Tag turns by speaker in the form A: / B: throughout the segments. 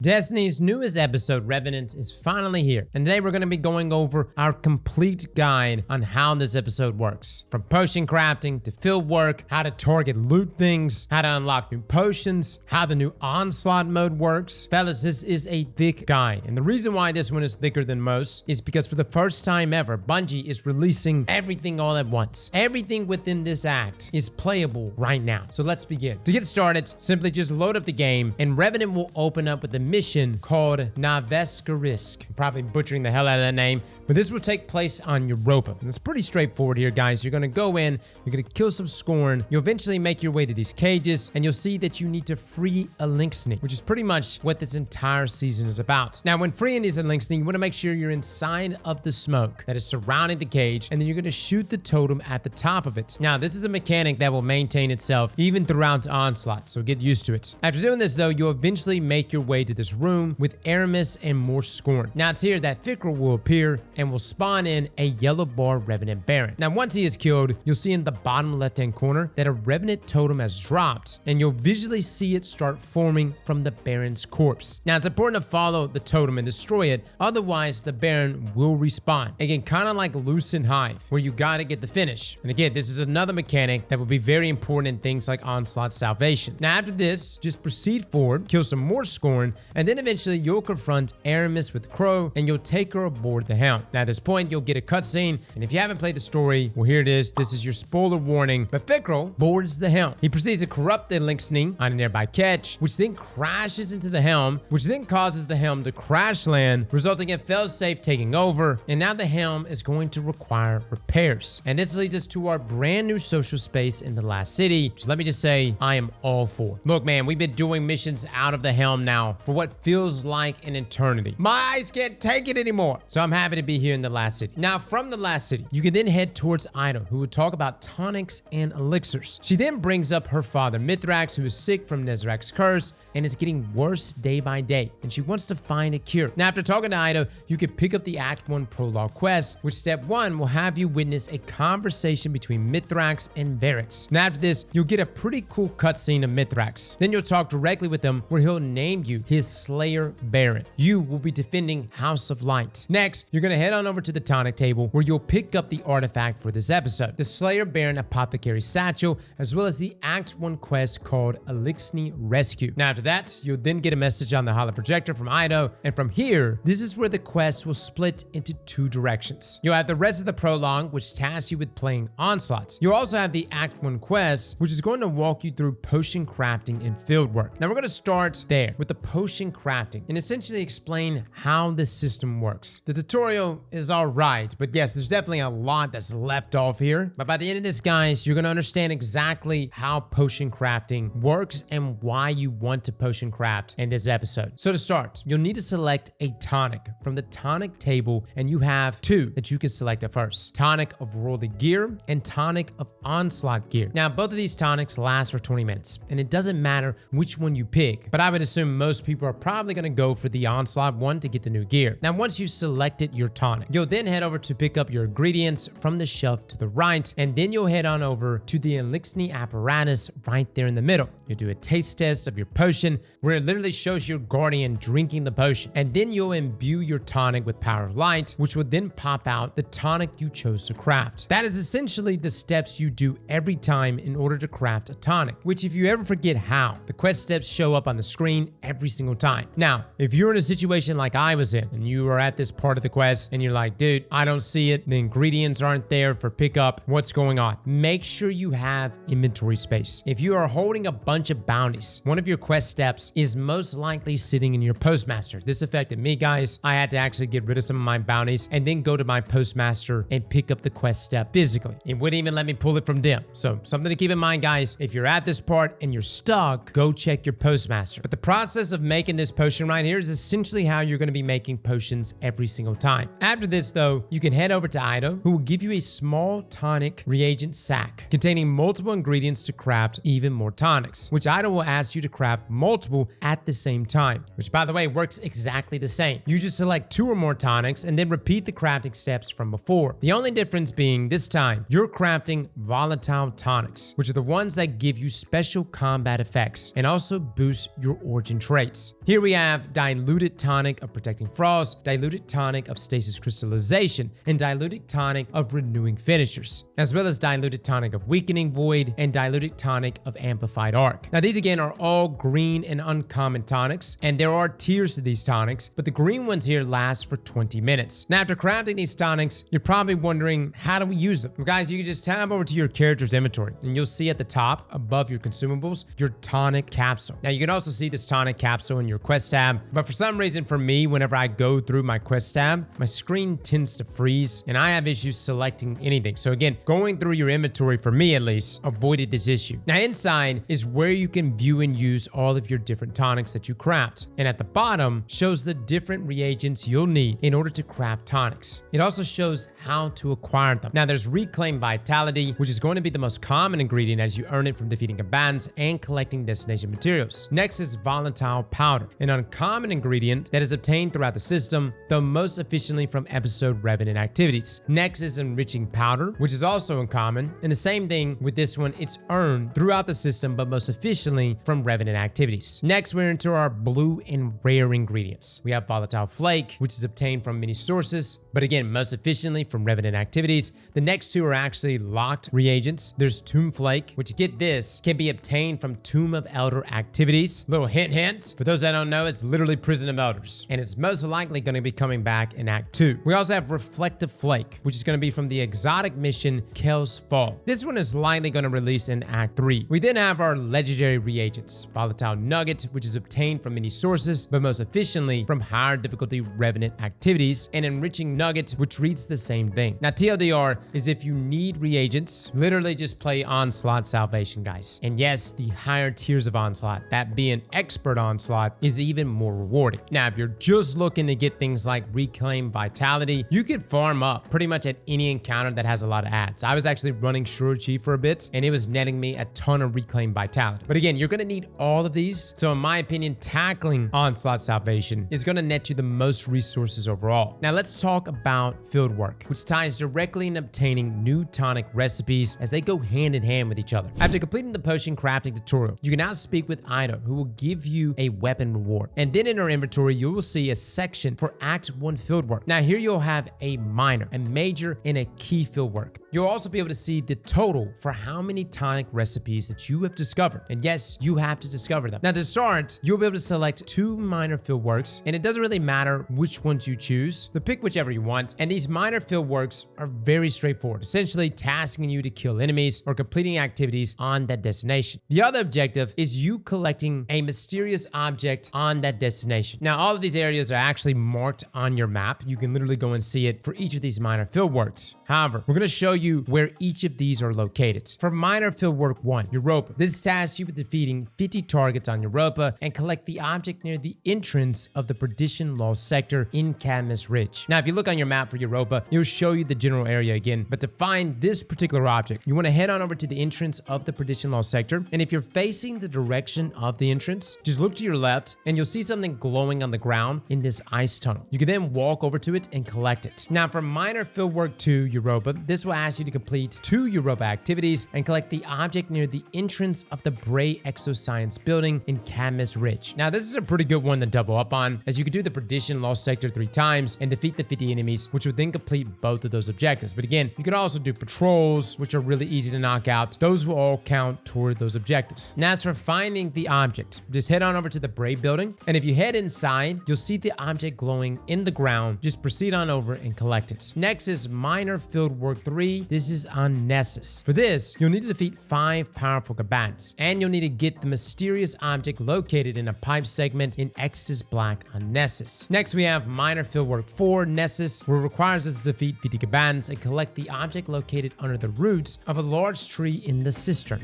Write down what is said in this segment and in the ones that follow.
A: Destiny's newest episode, Revenant, is finally here, and today we're going to be going over our complete guide on how this episode works. From potion crafting to fieldwork, how to target loot things, how to unlock new potions, how the new Onslaught mode works. Fellas, this is a thick guide, and the reason why this one is thicker than most is because for the first time ever, Bungie is releasing everything all at once. Everything within this act is playable right now. So let's begin. To get started, simply just load up the game, and Revenant will open up with the mission called Aztecross. I'm probably butchering the hell out of that name, but this will take place on Europa. And it's pretty straightforward here, guys. You're going to go in, you're going to kill some Scorn, you'll eventually make your way to these cages, and you'll see that you need to free a Linksney, which is pretty much what this entire season is about. Now, when freeing these Linksney, you want to make sure you're inside of the smoke that is surrounding the cage, and then you're going to shoot the totem at the top of it. Now, this is a mechanic that will maintain itself even throughout Onslaught, so get used to it. After doing this, though, you'll eventually make your way to this room with Aramis and more Scorn. Now, it's here that Fickrel will appear and will spawn in a yellow bar Revenant Baron. Now, once he is killed, you'll see in the bottom left-hand corner that a Revenant totem has dropped, and you'll visually see it start forming from the Baron's corpse. Now, it's important to follow the totem and destroy it, otherwise the Baron will respawn. Again, kind of like Loosen Hive, where you gotta get the finish. And again, this is another mechanic that will be very important in things like Onslaught Salvation. Now, after this, just proceed forward, kill some more Scorn, and then eventually you'll confront Aramis with Crow, and you'll take her aboard the helm. Now, at this point, you'll get a cutscene, and if you haven't played the story, well, here it is. This is your spoiler warning. But Fickrel boards the helm. He proceeds to corrupt the Linksney on a nearby catch, which then crashes into the helm, which then causes the helm to crash land, resulting in failsafe taking over, and now the helm is going to require repairs. And this leads us to our brand new social space in the last city, which let me just say, I am all for. Look, man, we've been doing missions out of the helm now for what feels like an eternity. My eyes can't take it anymore. So I'm happy to be here in the last city. Now, from the last city, you can then head towards Ido, who will talk about tonics and elixirs. She then brings up her father, Mithrax, who is sick from Nezrak's curse and is getting worse day by day, and she wants to find a cure. Now, after talking to Ido, you can pick up the Act 1 prologue quest, which step 1 will have you witness a conversation between Mithrax and Varix. Now, after this, you'll get a pretty cool cutscene of Mithrax. Then you'll talk directly with him, where he'll name you his Slayer Baron. You will be defending House of Light. Next, you're going to head on over to the tonic table, where you'll pick up the artifact for this episode, the Slayer Baron Apothecary Satchel, as well as the Act 1 quest called Elixni Rescue. Now, after that, you'll then get a message on the holo projector from Ido, and from here, this is where the quest will split into two directions. You'll have the rest of the prologue, which tasks you with playing Onslaught. You'll also have the Act 1 quest, which is going to walk you through potion crafting and fieldwork. Now, we're going to start there with the potion crafting and essentially explain how this system works. The tutorial is all right, but yes, there's definitely a lot that's left off here. But by the end of this, guys, you're going to understand exactly how potion crafting works and why you want to potion craft in this episode. So to start, you'll need to select a tonic from the tonic table, and you have two that you can select at first: Tonic of Worldly Gear and Tonic of Onslaught Gear. Now, both of these tonics last for 20 minutes, and it doesn't matter which one you pick, but I would assume most people are probably going to go for the Onslaught one to get the new gear. Now, once you've selected your tonic, you'll then head over to pick up your ingredients from the shelf to the right, and then you'll head on over to the Elixni apparatus right there in the middle. You'll do a taste test of your potion, where it literally shows your guardian drinking the potion, and then you'll imbue your tonic with Power of Light, which will then pop out the tonic you chose to craft. That is essentially the steps you do every time in order to craft a tonic, which if you ever forget how, the quest steps show up on the screen every single time. Now, if you're in a situation like I was in, and you are at this part of the quest, and you're like, dude, I don't see it, the ingredients aren't there for pickup, what's going on? Make sure you have inventory space. If you are holding a bunch of bounties, one of your quest steps is most likely sitting in your postmaster. This affected me, guys. I had to actually get rid of some of my bounties and then go to my postmaster and pick up the quest step physically. It wouldn't even let me pull it from dim. So something to keep in mind, guys. If you're at this part and you're stuck, go check your postmaster. But the process of making this potion right here is essentially how you're going to be making potions every single time. After this, though, you can head over to Ido, who will give you a small tonic reagent sack containing multiple ingredients to craft even more tonics, which Ido will ask you to craft multiple at the same time, which, by the way, works exactly the same. You just select 2 or more tonics and then repeat the crafting steps from before. The only difference being this time, you're crafting volatile tonics, which are the ones that give you special combat effects and also boost your origin traits. tonics. Here we have Diluted Tonic of Protecting Frost, Diluted Tonic of Stasis Crystallization, and Diluted Tonic of Renewing Finishers, as well as Diluted Tonic of Weakening Void and Diluted Tonic of Amplified Arc. Now these again are all green and uncommon tonics, and there are tiers to these tonics, but the green ones here last for 20 minutes. Now after crafting these tonics, you're probably wondering, how do we use them? Well, guys, you can just tab over to your character's inventory, and you'll see at the top above your consumables your tonic capsule. Now you can also see this tonic capsule in your quest tab, but for some reason for me, whenever I go through my quest tab, my screen tends to freeze and I have issues selecting anything. So again, going through your inventory, for me at least, avoided this issue. Now inside is where you can view and use all of your different tonics that you craft, and at the bottom shows the different reagents you'll need in order to craft tonics. It also shows how to acquire them. Now there's Reclaim Vitality, which is going to be the most common ingredient as you earn it from defeating combatants and collecting destination materials. Next is Volatile Powder, an uncommon ingredient that is obtained throughout the system, though most efficiently from episode Revenant activities. Next is Enriching Powder, which is also uncommon, and the same thing with this one, it's earned throughout the system, but most efficiently from Revenant activities. Next, we're into our blue and rare ingredients. We have Volatile Flake, which is obtained from many sources, but again, most efficiently from Revenant activities. The next two are actually locked reagents. There's Tomb Flake, which, get this, can be obtained from Tomb of Elder activities. Little hint hint, for those that don't know, it's literally Prison of Elders, and it's most likely going to be coming back in Act 2. We also have Reflective Flake, which is going to be from the exotic mission Kel's Fall. This one is likely going to release in Act 3. We then have our legendary reagents, Volatile Nugget, which is obtained from many sources, but most efficiently from higher difficulty Revenant activities, and Enriching Nugget, which reads the same thing. Now TLDR is if you need reagents, literally just play Onslaught Salvation, guys. And yes, the higher tiers of Onslaught, that being Expert Onslaught, is even more rewarding. Now if you're just looking to get things like Reclaim Vitality, you could farm up pretty much at any encounter that has a lot of ads. I was actually running Shurochi for a bit, and it was netting me a ton of Reclaim Vitality. But again, you're going to need all of these. So in my opinion, tackling Onslaught Salvation is going to net you the most resources overall. Now let's talk about Fieldwork, which ties directly in obtaining new tonic recipes as they go hand in hand with each other. After completing the potion crafting tutorial, you can now speak with Ida, who will give you a weapon reward. And then in her inventory, you will see a section for Act 1 Fieldwork. Now here you'll have a minor, a major, and a key fieldwork. You'll also be able to see the total for how many tonic recipes that you have discovered. And yes, you have to discover them. Now to start, you'll be able to select 2 minor fieldworks, and it doesn't really matter which ones you choose. So pick whichever you want. And these minor fieldworks are very straightforward, essentially tasking you to kill enemies or completing activities on that destination. The other objective is you collecting a mysterious object on that destination. Now all of these areas are actually marked on your map. You can literally go and see it for each of these minor fieldworks. However, we're going to show you where each of these are located. For minor fieldwork 1, Europa. This tasks you with defeating 50 targets on Europa and collect the object near the entrance of the Perdition Lost sector in Cadmus Ridge. Now if you look on your map for Europa, it'll show you the general area again, but to find this particular object, you want to head on over to the entrance of the Perdition Lost sector, and if you're facing the direction of the entrance, just look to your left and you'll see something glowing on the ground in this ice tunnel. You can then walk over to it and collect it. Now for minor fieldwork 2 Europa, this will ask you to complete 2 Europa activities and collect the object near the entrance of the Bray Exoscience building in Cadmus Ridge. Now this is a pretty good one to double up on, as you could do the Perdition Lost sector 3 times and defeat the 50 enemies, which would then complete both of those objectives. But again, you could also do patrols, which are really easy to knock out. Those will all count toward those objectives. Now as for finding the object, just head on over to the Bray building, and if you head inside, you'll see the object glowing in the ground. Just proceed on over and collect it. Next is minor fieldwork 3. This is on Nessus. For this, you'll need to defeat 5 powerful combatants, and you'll need to get the mysterious object located in a pipe segment in Exodus Black on Nessus. Next, we have minor fieldwork 4 Nessus, where it requires us to defeat 50 combatants and collect the object located under the roots of a large tree in the cistern.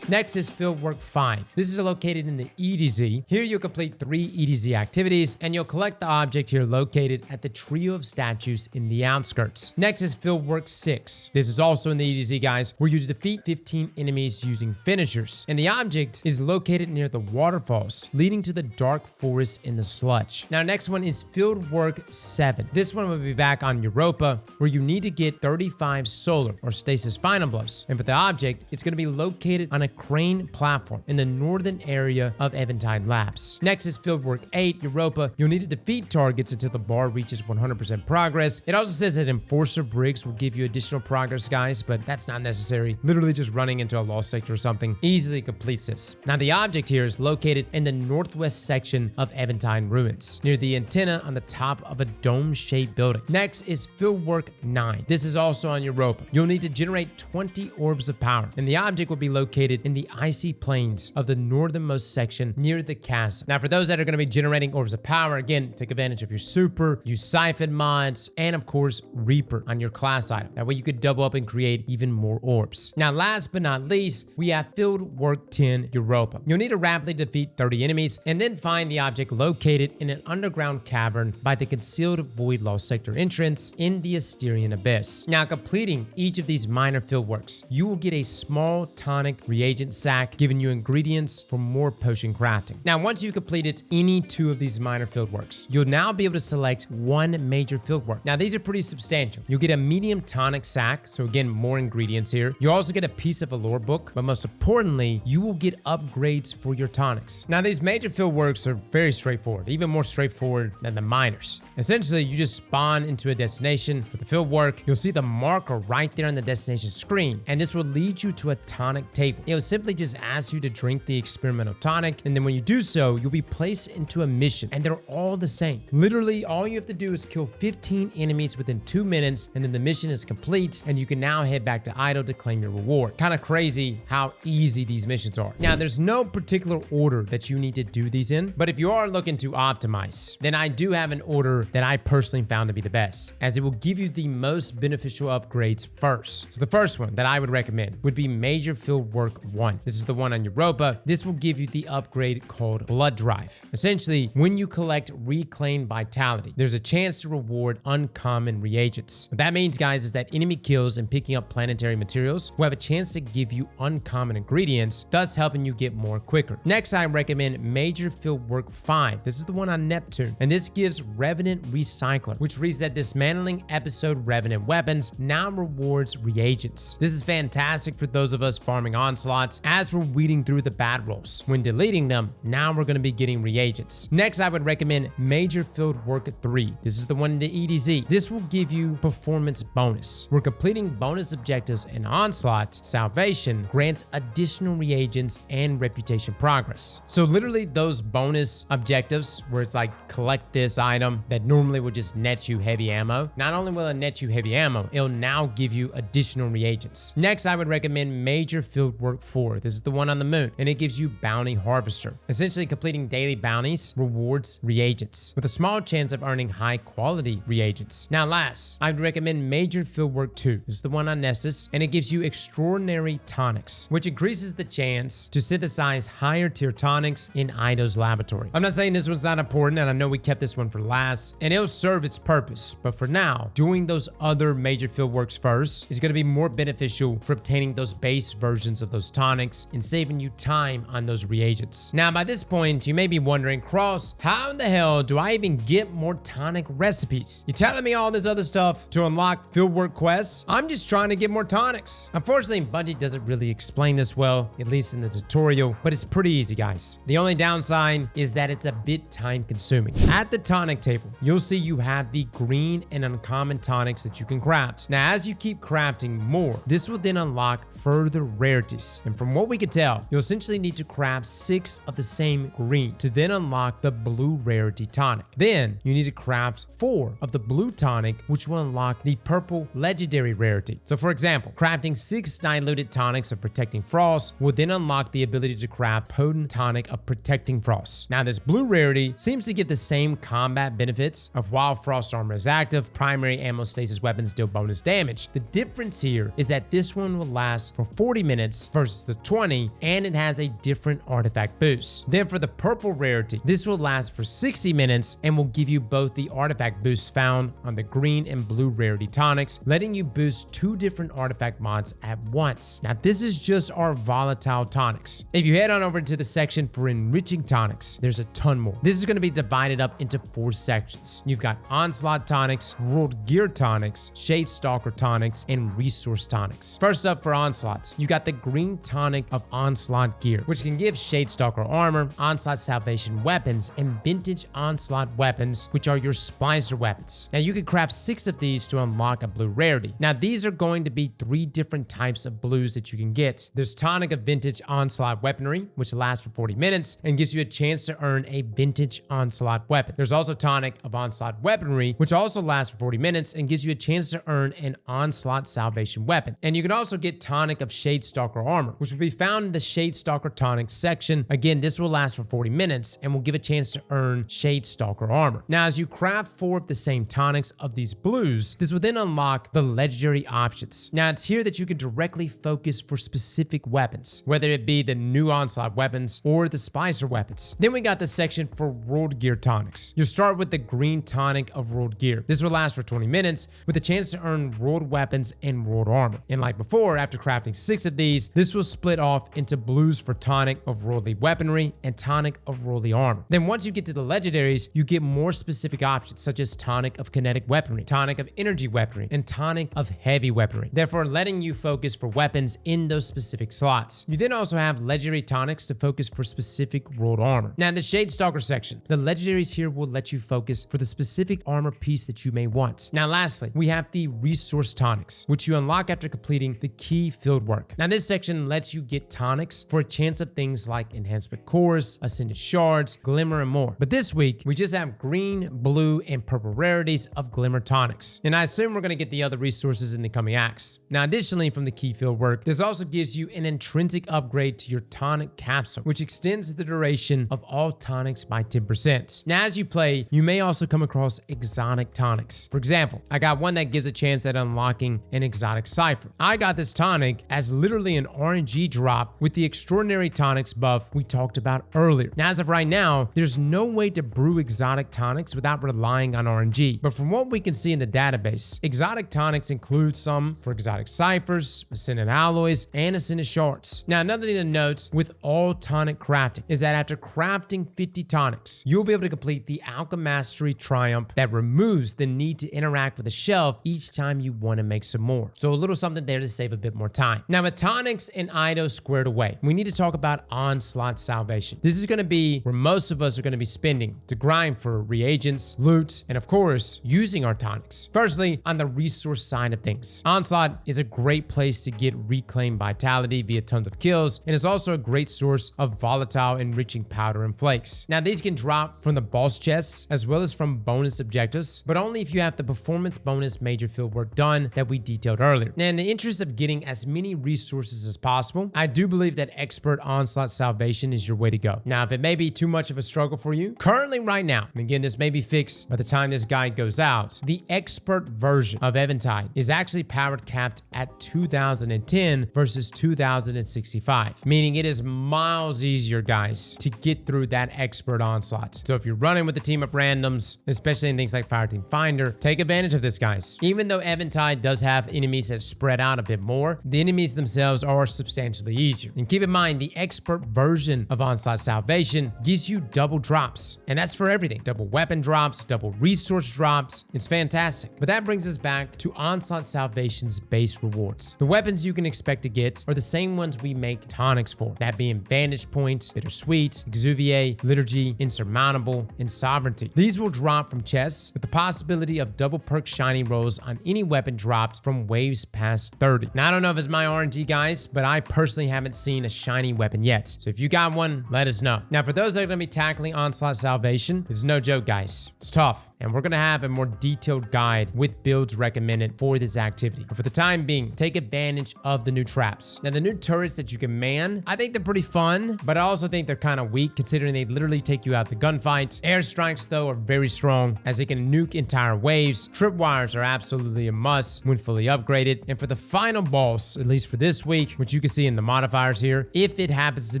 A: Next is Fieldwork 5. This is located in the EDZ. Here you'll complete 3 EDZ activities, and you'll collect the object here located at the trio of statues in the outskirts. Next is Fieldwork 6. This is also in the EDZ, guys, where you defeat 15 enemies using finishers. And the object is located near the waterfalls, leading to the dark forest in the sludge. Now, next one is Fieldwork 7. This one will be back on Europa, where you need to get 35 solar or stasis final blows. And for the object, it's going to be located on a crane platform in the northern area of Eventide Labs. Next is Fieldwork 8, Europa. You'll need to defeat targets until the bar reaches 100% progress. It also says that Enforcer Briggs will give you additional progress, guys, but that's not necessary. Literally just running into a lost sector or something easily completes this. Now, the object here is located in the northwest section of Eventide Ruins, near the antenna on the top of a dome-shaped building. Next is Fieldwork 9. This is also on Europa. You'll need to generate 20 orbs of power, and the object will be located in the icy plains of the northernmost section near the chasm. Now, for those that are going to be generating orbs of power, again, take advantage of your super, use siphon mods, and of course, Reaper on your class item. That way you could double up and create even more orbs. Now, last but not least, we have Fieldwork 10 Europa. You'll need to rapidly defeat 30 enemies and then find the object located in an underground cavern by the concealed void lost sector entrance in the Asterian Abyss. Now, completing each of these minor fieldworks, you will get a small tonic reagent sack giving you ingredients for more potion crafting. Now, once you've completed any 2 of these minor fieldworks, you'll now be able to select 1 major fieldwork. Now, these are pretty substantial. You'll get a medium tonic sack, so again, more ingredients here. You also get a piece of a lore book, but most importantly, you will get upgrades for your tonics. Now, these major fieldworks are very straightforward, even more straightforward than the minors. Essentially, you just spawn into a destination for the fieldwork. You'll see the marker right there on the destination screen, and this will lead you to a tonic table. It will simply just ask you to drink the experimental tonic, and then when you do so, you'll be placed into a mission, and they're all the same. Literally, all you have to do is kill 15 enemies within 2 minutes, and then the mission is complete, and you can now head back to Idle to claim your reward. Kind of crazy how easy these missions are. Now, there's no particular order that you need to do these in, but if you are looking to optimize, then I do have an order that I personally found to be the best, as it will give you the most beneficial upgrades first. So the first one that I would recommend would be Major Fieldwork 1. This is the one on Europa. This will give you the upgrade called Blood Drive. Essentially, when you collect Reclaimed Vitality, there's a chance to reward uncommon reagents. What that means, guys, is that enemy kills and picking up planetary materials will have a chance to give you uncommon ingredients, thus helping you get more quicker. Next, I recommend Major Fieldwork 5. This is the one on Neptune, and this gives Revenant Recycler, which reads that dismantling episode Revenant weapons now rewards reagents. This is fantastic for those of us farming Onslaughts as we're weeding through the bad rolls. When deleting them, now we're going to be getting reagents. Next, I would recommend Major Fieldwork 3. This is the one in the EDZ. This will give you performance bonus. We're completing bonus objectives in Onslaught Salvation grants additional reagents and reputation progress. So literally those bonus objectives where it's like collect this item that normally would just net you heavy ammo. Not only will it net you heavy ammo, it'll now give you additional reagents. Next, I would recommend Major Fieldwork 4. This is the one on the moon, and it gives you Bounty Harvester. Essentially, completing daily bounties rewards reagents with a small chance of earning high quality reagents. Now last, I'd recommend Major Fieldwork 2. This is the one on Nessus, and it gives you Extraordinary Tonics, which increases the chance to synthesize higher tier tonics in Ido's laboratory. I'm not saying this one's not important, and I know we kept this one for last, and it'll serve its purpose, but for now, doing those other major fieldworks first is going to be more beneficial for obtaining those base versions of those tonics and saving you time on those reagents. Now, by this point, you may be wondering, Cross, how in the hell do I even get more tonic recipes? You're telling me all this other stuff to unlock fieldwork quests? I'm just trying to get more tonics. Unfortunately, Bungie doesn't really explain this well, at least in the tutorial, but it's pretty easy, guys. The only downside is that it's a bit time consuming. At the tonic table, you'll see you have the green and uncommon tonics that you can craft. Now, as you keep crafting more, this will then unlock further rarities. And from what we can tell, you'll essentially need to craft 6 of the same green to then unlock the blue rarity tonic. Then you need to craft 4 of the blue tonic, which will unlock the purple legendary rarity. So for example, crafting 6 diluted tonics of Protecting Frost will then unlock the ability to craft potent tonic of Protecting Frost. Now, this blue rarity seems to give the same combat benefits of while Frost armor is active, primary ammo stasis weapons deal bonus damage. The difference here is that this one will last for 40 minutes versus versus the 20, and it has a different artifact boost. Then for the purple rarity, this will last for 60 minutes and will give you both the artifact boosts found on the green and blue rarity tonics, letting you boost 2 different artifact mods at once. Now this is just our volatile tonics. If you head on over to the section for enriching tonics, there's a ton more. This is going to be divided up into 4 sections. You've got Onslaught tonics, World Gear tonics, Shade Stalker tonics, and Resource tonics. First up for Onslaught, you got the green tonic of Onslaught gear, which can give Shade Stalker armor, Onslaught Salvation weapons, and vintage Onslaught weapons, which are your splicer weapons. Now you can craft 6 of these to unlock a blue rarity. Now these are going to be 3 different types of blues that you can get. There's tonic of vintage Onslaught weaponry, which lasts for 40 minutes and gives you a chance to earn a vintage Onslaught weapon. There's also tonic of Onslaught weaponry, which also lasts for 40 minutes and gives you a chance to earn an Onslaught Salvation weapon. And you can also get tonic of Shade Stalker armor, which will be found in the Shade Stalker tonic section. Again, this will last for 40 minutes and will give a chance to earn Shade Stalker armor. Now, as you craft 4 of the same tonics of these blues, this will then unlock the legendary options. Now, it's here that you can directly focus for specific weapons, whether it be the new Onslaught weapons or the Splicer weapons. Then we got the section for World Gear tonics. You'll start with the green tonic of World Gear. This will last for 20 minutes with a chance to earn world weapons and world armor. And like before, after crafting 6 of these, this will split off into blues for tonic of worldly weaponry and tonic of worldly armor. Then once you get to the legendaries, you get more specific options such as tonic of kinetic weaponry, tonic of energy weaponry, and tonic of heavy weaponry, therefore letting you focus for weapons in those specific slots. You then also have legendary tonics to focus for specific world armor. Now in the Shade Stalker section, the legendaries here will let you focus for the specific armor piece that you may want. Now lastly, we have the resource tonics, which you unlock after completing the key fieldwork. Now this section lets you get tonics for a chance of things like enhancement cores, ascended shards, glimmer, and more. But this week, we just have green, blue, and purple rarities of glimmer tonics. And I assume we're going to get the other resources in the coming acts. Now additionally, from the key fieldwork, this also gives you an intrinsic upgrade to your tonic capsule, which extends the duration of all tonics by 10%. Now as you play, you may also come across exotic tonics. For example, I got one that gives a chance at unlocking an exotic cipher. I got this tonic as literally an RNG drop with the extraordinary tonics buff we talked about earlier. Now as of right now, there's no way to brew exotic tonics without relying on RNG. But from what we can see in the database, exotic tonics include some for exotic ciphers, ascended alloys, and ascended shards. Now another thing to note with all tonic crafting is that after crafting 50 tonics, you'll be able to complete the Alchemastery Triumph that removes the need to interact with a shelf each time you want to make some more. So a little something there to save a bit more time. Now with tonics and Ido squared away, we need to talk about Onslaught Salvation. This is going to be where most of us are going to be spending to grind for reagents, loot, and of course, using our tonics. Firstly, on the resource side of things, Onslaught is a great place to get reclaimed vitality via tons of kills, and is also a great source of volatile enriching powder and flakes. Now these can drop from the boss chests as well as from bonus objectives, but only if you have the performance bonus major fieldwork done that we detailed earlier. Now in the interest of getting as many resources as possible, I do believe that expert Onslaught Salvation is your way to go. Now if it may be too much of a struggle for you, currently right now, and again this may be fixed by the time this guide goes out, the expert version of Eventide is actually powered capped at 2010 versus 2065, meaning it is miles easier, guys, to get through that expert onslaught. So if you're running with a team of randoms, especially in things like Fireteam Finder, take advantage of this, guys. Even though Eventide does have enemies that spread out a bit more, the enemies themselves are substantially easier. And keep in mind, the expert version of Onslaught Salvation gives you double drops, and that's for everything. Double weapon drops, double resource drops. It's fantastic. But that brings us back to Onslaught Salvation's base rewards. The weapons you can expect to get are the same ones we make tonics for, that being Vantage Point, Bittersweet, Exuviae, Liturgy, Insurmountable, and Sovereignty. These will drop from chests with the possibility of double perk shiny rolls on any weapon dropped from waves past 30. Now I don't know if it's my RNG, guys, but I personally haven't seen a shiny weapon yet. So if you got one, let us know. Now for those that are going to be tackling Onslaught Salvation, it's no joke, guys. It's tough. And we're going to have a more detailed guide with builds recommended for this activity. But for the time being, take advantage of the new traps. Now, the new turrets that you can man, I think they're pretty fun, but I also think they're kind of weak considering they literally take you out the gunfight. Airstrikes, though, are very strong as they can nuke entire waves. Tripwires are absolutely a must when fully upgraded. And for the final boss, at least for this week, which you can can see in the modifiers here, if it happens to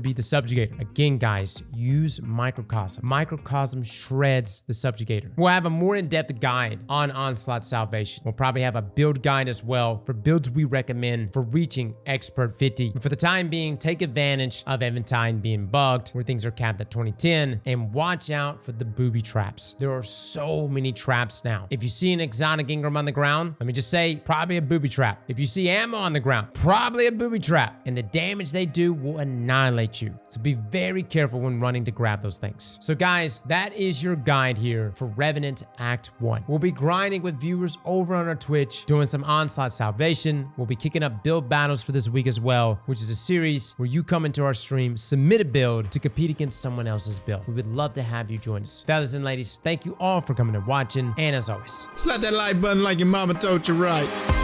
A: be the subjugator, again guys, use microcosm. Microcosm shreds the subjugator. We'll have a more in-depth guide on Onslaught Salvation. We'll probably have a build guide as well for builds we recommend for reaching Expert 50. But for the time being, take advantage of Eventide being bugged, where things are capped at 2010, and watch out for the booby traps. There are so many traps now. If you see an exotic Ingram on the ground, let me just say, probably a booby trap. If you see ammo on the ground, probably a booby trap. And the damage they do will annihilate you. So be very careful when running to grab those things. So guys, that is your guide here for Revenant Act 1. We'll be grinding with viewers over on our Twitch, doing some Onslaught Salvation. We'll be kicking up build battles for this week as well, which is a series where you come into our stream, submit a build to compete against someone else's build. We would love to have you join us. Fellas and ladies, thank you all for coming and watching, and as always,
B: Slap that like button like your mama told you right.